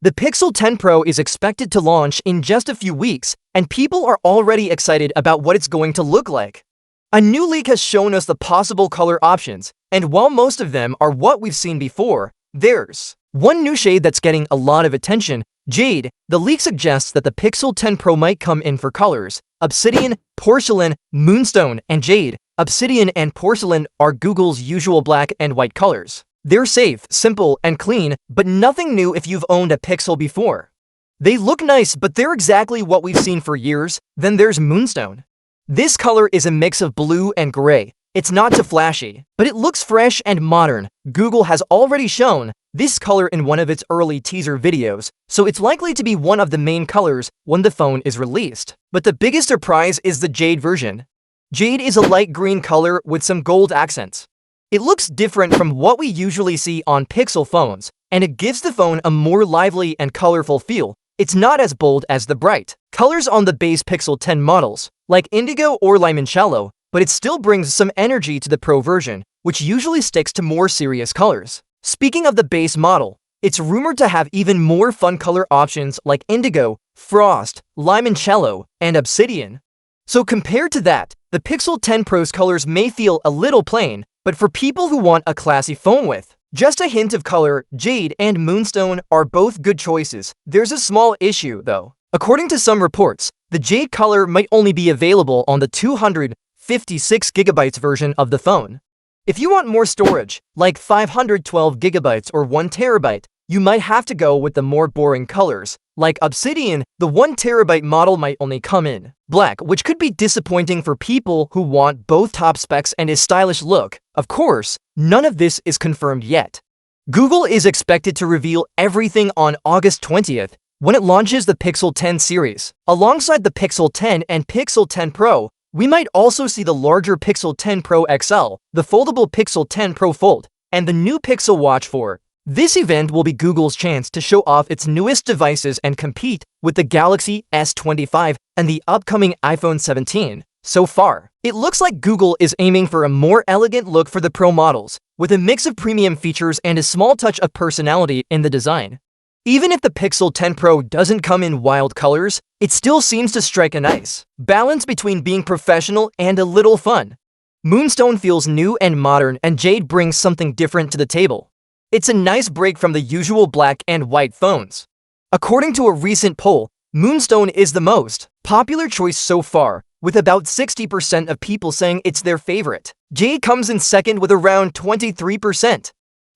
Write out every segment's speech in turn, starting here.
The Pixel 10 Pro is expected to launch in just a few weeks, and people are already excited about what it's going to look like. A new leak has shown us the possible color options, and while most of them are what we've seen before, there's one new shade that's getting a lot of attention, Jade. The leak suggests that the Pixel 10 Pro might come in for colors: Obsidian, Porcelain, Moonstone, and Jade. Obsidian and Porcelain are Google's usual black and white colors. They're safe, simple, and clean, but nothing new if you've owned a Pixel before. They look nice, but they're exactly what we've seen for years. Then there's Moonstone. This color is a mix of blue and gray. It's not too flashy, but it looks fresh and modern. Google has already shown this color in one of its early teaser videos, so it's likely to be one of the main colors when the phone is released. But the biggest surprise is the Jade version. Jade is a light green color with some gold accents. It looks different from what we usually see on Pixel phones, and it gives the phone a more lively and colorful feel. It's not as bold as the bright colors on the base Pixel 10 models, like indigo or limoncello, but it still brings some energy to the Pro version, which usually sticks to more serious colors. Speaking of the base model, it's rumored to have even more fun color options like indigo, frost, limoncello, and obsidian. So compared to that, the Pixel 10 Pro's colors may feel a little plain, but for people who want a classy phone with just a hint of color, Jade and Moonstone are both good choices. There's a small issue, though. According to some reports, the Jade color might only be available on the 256GB version of the phone. If you want more storage, like 512GB or 1TB, you might have to go with the more boring colors. Like Obsidian, the 1TB model might only come in black, which could be disappointing for people who want both top specs and a stylish look. Of course, none of this is confirmed yet. Google is expected to reveal everything on August 20th when it launches the Pixel 10 series. Alongside the Pixel 10 and Pixel 10 Pro, we might also see the larger Pixel 10 Pro XL, the foldable Pixel 10 Pro Fold, and the new Pixel Watch 4. This event will be Google's chance to show off its newest devices and compete with the Galaxy S25 and the upcoming iPhone 17. So far, it looks like Google is aiming for a more elegant look for the Pro models, with a mix of premium features and a small touch of personality in the design. Even if the Pixel 10 Pro doesn't come in wild colors, it still seems to strike a nice balance between being professional and a little fun. Moonstone feels new and modern, and Jade brings something different to the table. It's a nice break from the usual black and white phones. According to a recent poll, Moonstone is the most popular choice so far, with about 60% of people saying it's their favorite. Jade comes in second with around 23%.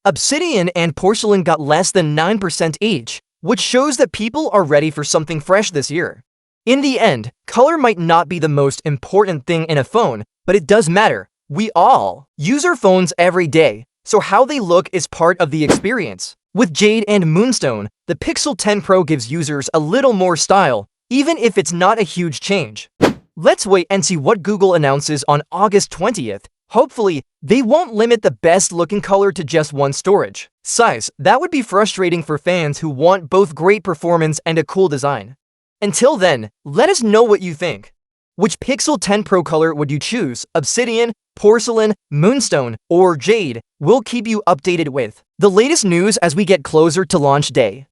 Obsidian and Porcelain got less than 9% each, which shows that people are ready for something fresh this year. In the end, color might not be the most important thing in a phone, but it does matter. We all use our phones every day, so how they look is part of the experience. With Jade and Moonstone, the Pixel 10 Pro gives users a little more style, even if it's not a huge change. Let's wait and see what Google announces on August 20th. Hopefully, they won't limit the best-looking color to just one storage size. That would be frustrating for fans who want both great performance and a cool design. Until then, let us know what you think. Which Pixel 10 Pro color would you choose? Obsidian, Porcelain, Moonstone, or Jade? We'll keep you updated with the latest news as we get closer to launch day.